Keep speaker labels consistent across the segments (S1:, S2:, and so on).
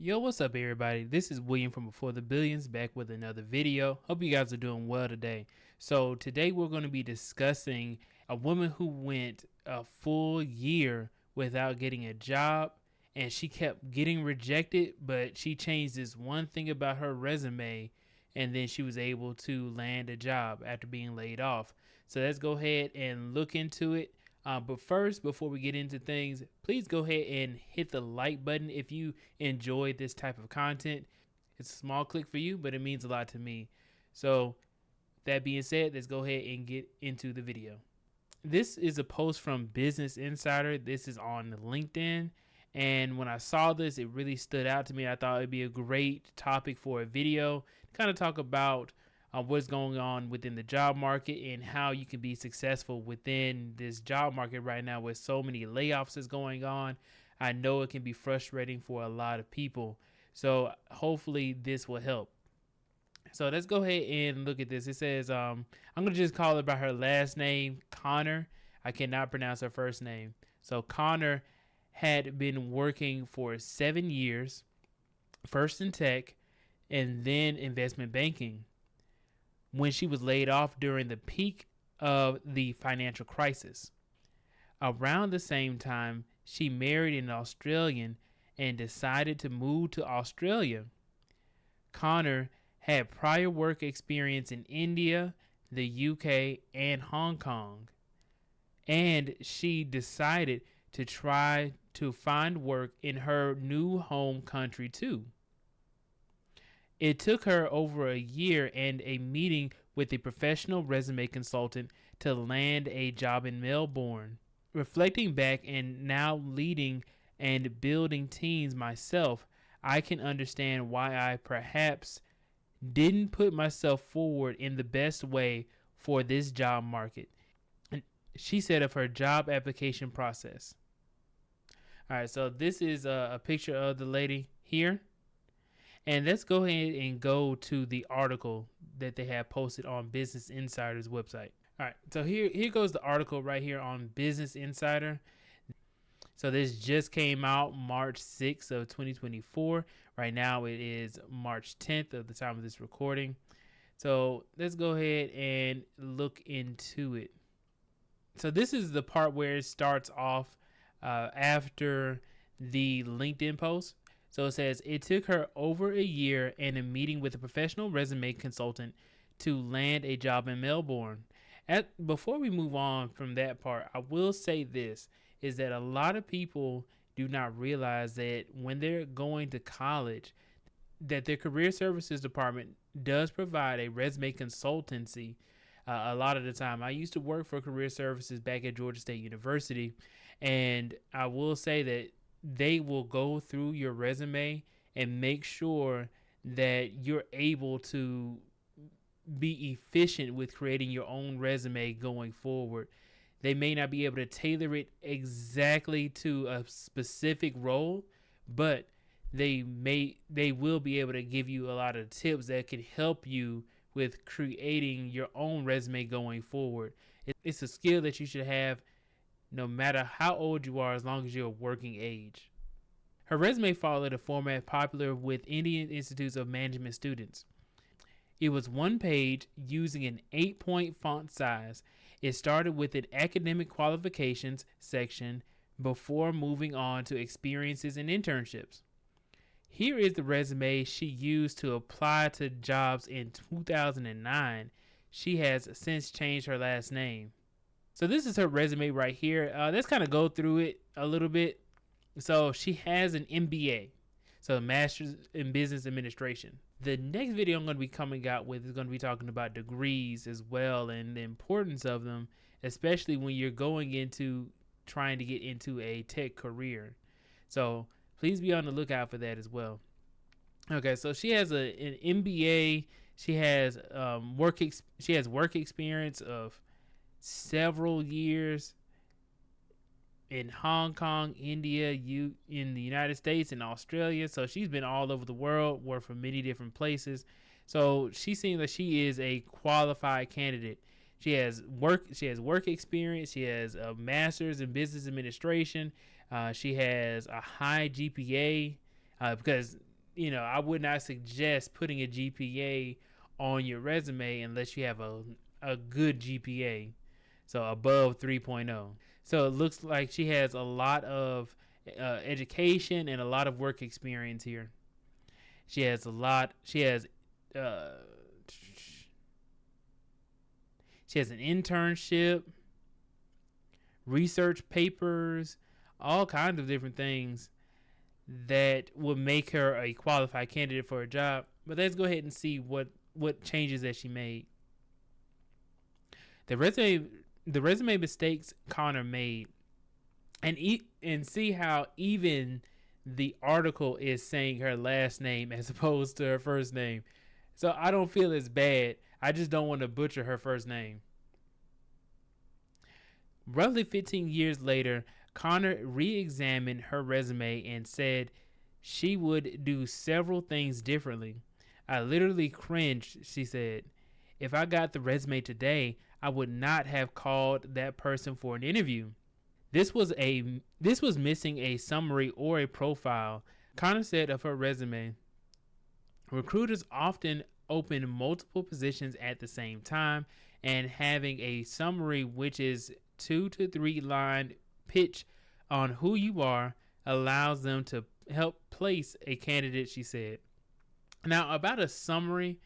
S1: Yo, what's up, everybody? This is William from Before the Billions, back with another video. Hope you guys are doing well today. So today we're going to be discussing a woman who went a full year without getting a job, and she kept getting rejected, but she changed this one thing about her resume, and then she was able to land a job after being laid off. So let's go ahead and look into it. But first, before we get into things, please go ahead and hit the like button if you enjoyed this type of content. It's a small click for you, but it means a lot to me. So that being said, let's go ahead and get into the video. This is a post from Business Insider. This is on LinkedIn. And when I saw this, it really stood out to me. I thought it'd be a great topic for a video to kind of talk about what's going on within the job market and how you can be successful within this job market right now with so many layoffs is going on. I know it can be frustrating for a lot of people. So hopefully this will help. So let's go ahead and look at this. It says, I'm going to just call it by her last name, Connor. I cannot pronounce her first name. So Connor had been working for 7 years, first in tech and then investment banking, when she was laid off during the peak of the financial crisis. Around the same time, she married an Australian and decided to move to Australia. Connor had prior work experience in India, the UK, and Hong Kong, and she decided to try to find work in her new home country too. It took her over a year and a meeting with a professional resume consultant to land a job in Melbourne. Reflecting back and now leading and building teams myself, I can understand why I perhaps didn't put myself forward in the best way for this job market. And she said of her job application process. All right, so this is a picture of the lady here. And let's go ahead and go to the article that they have posted on Business Insider's website. All right, so here goes the article right here on Business Insider. So this just came out March 6th of 2024. Right now it is March 10th of the time of this recording. So let's go ahead and look into it. So this is the part where it starts off after the LinkedIn post. So it says, it took her over a year and a meeting with a professional resume consultant to land a job in Melbourne. Before we move on from that part, I will say this, is that a lot of people do not realize that when they're going to college, that their career services department does provide a resume consultancy a lot of the time. I used to work for career services back at Georgia State University, and I will say that they will go through your resume and make sure that you're able to be efficient with creating your own resume going forward. They may not be able to tailor it exactly to a specific role, but they will be able to give you a lot of tips that can help you with creating your own resume going forward. It's a skill that you should have no matter how old you are, as long as you're a working age. Her resume followed a format popular with Indian Institutes of Management students. It was one page using an 8-point font size. It started with an academic qualifications section before moving on to experiences and internships. Here is the resume she used to apply to jobs in 2009. She has since changed her last name. So this is her resume right here. Let's kind of go through it a little bit. So she has an MBA, so a Master's in Business Administration. The next video I'm going to be coming out with is going to be talking about degrees as well and the importance of them, especially when you're going into trying to get into a tech career. So please be on the lookout for that as well. Okay, so she has an MBA. She has work experience of several years in Hong Kong, India, in the United States, and Australia. So she's been all over the world, worked for many different places. So she seems like she is a qualified candidate. She has work experience. She has a master's in business administration. She has a high GPA because I would not suggest putting a GPA on your resume unless you have a good GPA, so above 3.0. So it looks like she has a lot of education and a lot of work experience here. She has a lot. Uh, she has an internship, research papers, all kinds of different things that would make her a qualified candidate for a job. But let's go ahead and see what changes that she made. The resume mistakes Connor made, and see how even the article is saying her last name as opposed to her first name. So I don't feel it's bad. I just don't want to butcher her first name. Roughly 15 years later, Connor re-examined her resume and said she would do several things differently. I literally cringed, she said. If I got the resume today, I would not have called that person for an interview. This was missing a summary or a profile. Connor said of her resume, recruiters often open multiple positions at the same time, and having a summary, which is 2 to 3 line pitch on who you are, allows them to help place a candidate, she said. Now, about a summary,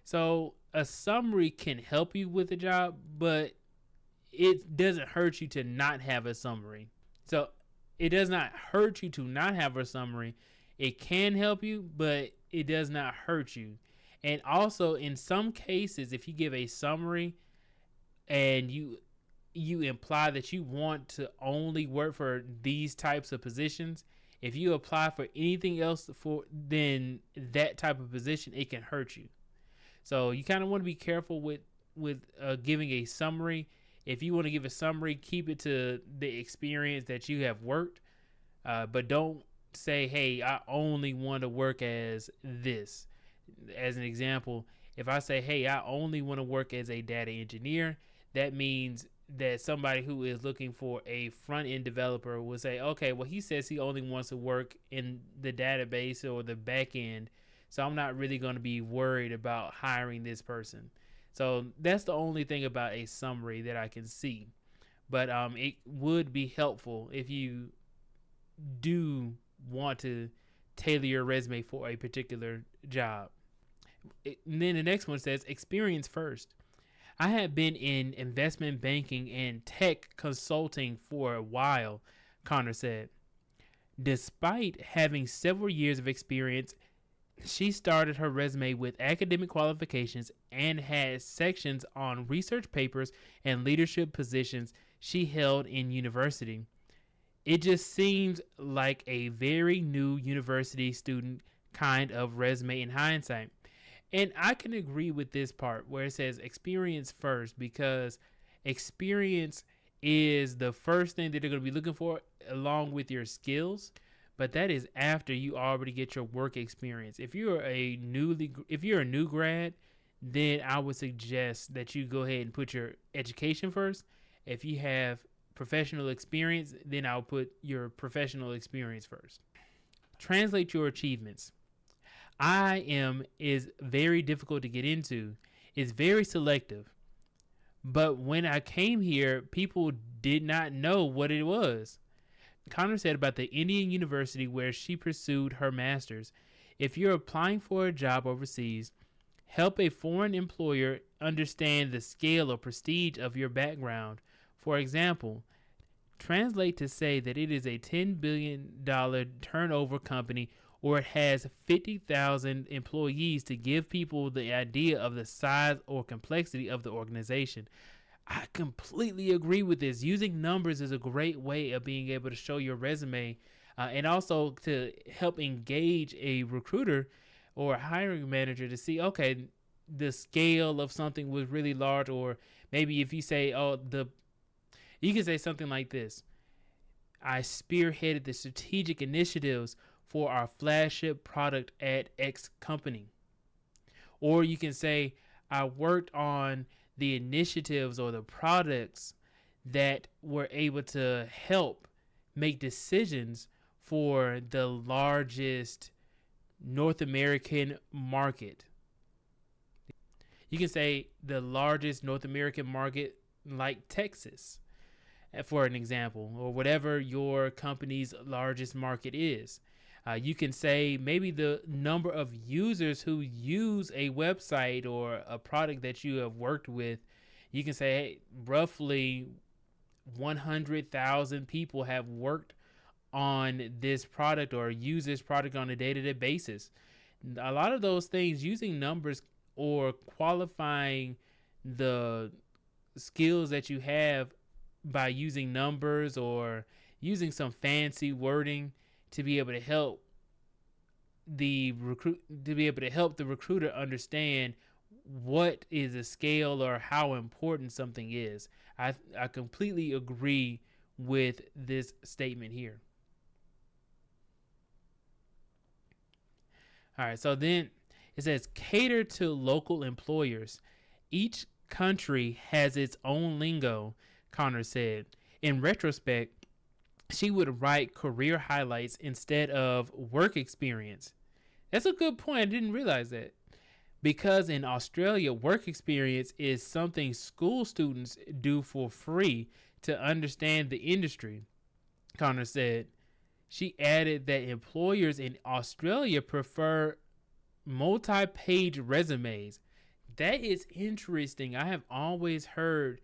S1: so a summary can help you with a job, but it doesn't hurt you to not have a summary. So it does not hurt you to not have a summary. It can help you, but it does not hurt you. And also, in some cases, if you give a summary and you imply that you want to only work for these types of positions, if you apply for anything else than that type of position, it can hurt you. So you kind of want to be careful with giving a summary. If you want to give a summary, keep it to the experience that you have worked, but don't say, hey, I only want to work as this. As an example, if I say, hey, I only want to work as a data engineer, that means that somebody who is looking for a front-end developer will say, okay, well, he says he only wants to work in the database or the back end, so I'm not really going to be worried about hiring this person. So that's the only thing about a summary that I can see. But it would be helpful if you do want to tailor your resume for a particular job. And then the next one says experience first. I had been in investment banking and tech consulting for a while, Connor said. Despite having several years of experience, she started her resume with academic qualifications and had sections on research papers and leadership positions she held in university. It just seems like a very new university student kind of resume in hindsight. And I can agree with this part where it says experience first, because experience is the first thing that they're going to be looking for along with your skills. But that is after you already get your work experience. If you're a new grad, then I would suggest that you go ahead and put your education first. If you have professional experience, then I'll put your professional experience first. Translate your achievements. Is very difficult to get into. It's very selective. But when I came here, people did not know what it was. Connor said about the Indian University where she pursued her master's. If you're applying for a job overseas, help a foreign employer understand the scale or prestige of your background. For example, translate to say that it is a $10 billion turnover company, or it has 50,000 employees, to give people the idea of the size or complexity of the organization. I completely agree with this. Using numbers is a great way of being able to show your resume, and also to help engage a recruiter or a hiring manager to see, okay, the scale of something was really large. Or maybe if you say, you can say something like this: I spearheaded the strategic initiatives for our flagship product at X company. Or you can say, I worked on the initiatives or the products that were able to help make decisions for the largest North American market. You can say the largest North American market, like Texas, for an example, or whatever your company's largest market is. You can say maybe the number of users who use a website or a product that you have worked with. You can say, hey, roughly 100,000 people have worked on this product or use this product on a day-to-day basis. A lot of those things, using numbers or qualifying the skills that you have by using numbers or using some fancy wording to be able to help the recruiter understand what is a scale or how important something is. I completely agree with this statement here. All right, so then it says cater to local employers. Each country has its own lingo, Connor said. In retrospect, she would write career highlights instead of work experience. That's a good point. I didn't realize that. Because in Australia, work experience is something school students do for free to understand the industry, Connor said. She added that employers in Australia prefer multi-page resumes. That is interesting. I have always heard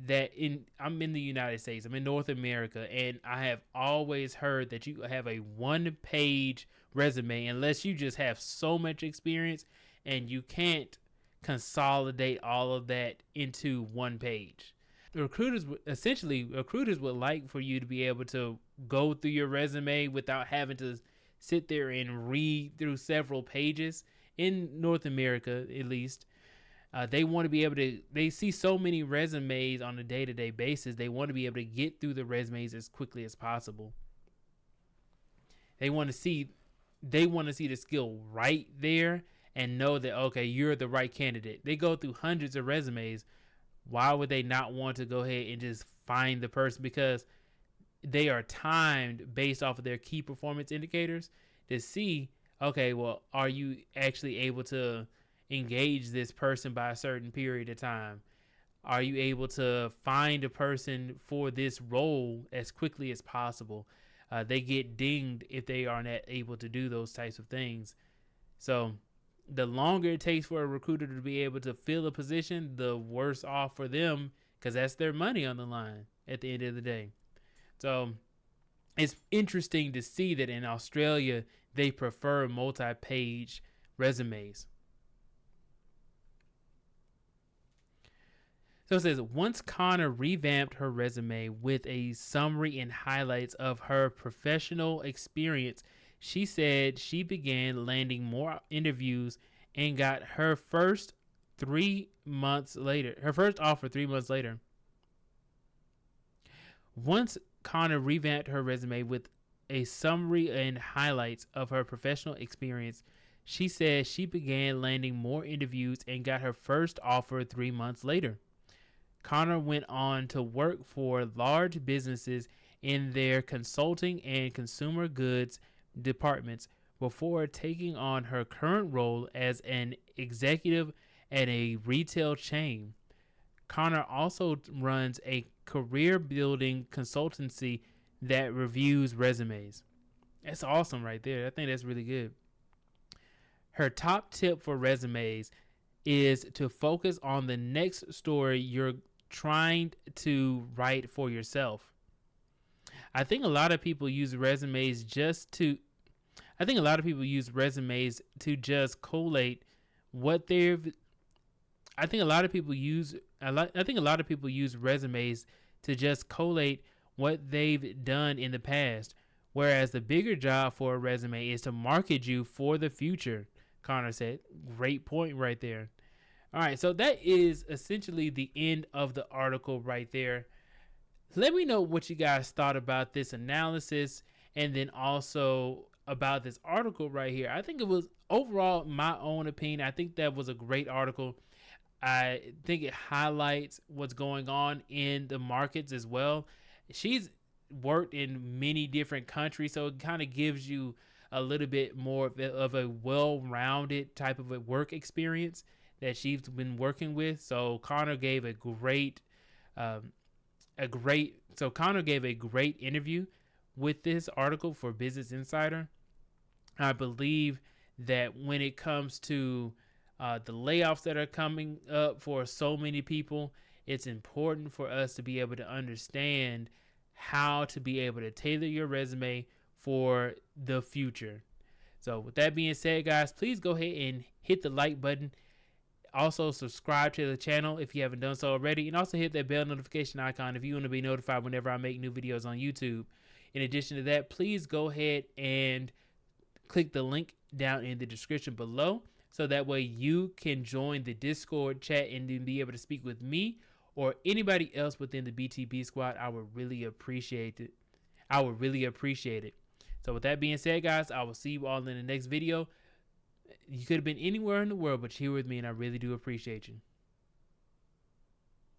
S1: that I'm in the United States, I'm in North America, and I have always heard that you have a one-page resume unless you just have so much experience and you can't consolidate all of that into one page. Recruiters would like for you to be able to go through your resume without having to sit there and read through several pages. In North America, at least, they want to be able to, they see so many resumes on a day-to-day basis. They want to be able to get through the resumes as quickly as possible. They want to see the skill right there and know that, okay, you're the right candidate. They go through hundreds of resumes. Why would they not want to go ahead and just find the person? Because they are timed based off of their key performance indicators to see, okay, well, are you actually able to engage this person by a certain period of time? Are you able to find a person for this role as quickly as possible? They get dinged if they are not able to do those types of things. So the longer it takes for a recruiter to be able to fill a position, the worse off for them, because that's their money on the line at the end of the day. So it's interesting to see that in Australia, they prefer multi-page resumes. So it says, once Connor revamped her resume with a summary and highlights of her professional experience, she said she began landing more interviews and got her first offer 3 months later. Once Connor revamped her resume with a summary and highlights of her professional experience, she said she began landing more interviews and got her first offer 3 months later. Connor went on to work for large businesses in their consulting and consumer goods departments before taking on her current role as an executive at a retail chain. Connor also runs a career building consultancy that reviews resumes. That's awesome right there. I think that's really good. Her top tip for resumes is to focus on the next story you're trying to write for yourself. I think a lot of people use resumes to just collate what they've I think a lot of people use resumes to just collate what they've done in the past, whereas the bigger job for a resume is to market you for the future, Connor said. Great point right there. All right, so that is essentially the end of the article right there. Let me know what you guys thought about this analysis and then also about this article right here. I think it was, overall, my own opinion, I think that was a great article. I think it highlights what's going on in the markets as well. She's worked in many different countries, so it kind of gives you a little bit more of a well-rounded type of a work experience that she's been working with. So Connor gave a great Connor gave a great interview with this article for Business Insider. I believe that when it comes to the layoffs that are coming up for so many people, it's important for us to be able to understand how to be able to tailor your resume for the future. So with that being said, guys, please go ahead and hit the like button. Also, subscribe to the channel if you haven't done so already, and also hit that bell notification icon if you want to be notified whenever I make new videos on YouTube. In addition to that, please go ahead and click the link down in the description below, so that way you can join the Discord chat and then be able to speak with me or anybody else within the BTB squad. I would really appreciate it. So with that being said, guys, I will see you all in the next video. You could have been anywhere in the world, but you're here with me, and I really do appreciate you.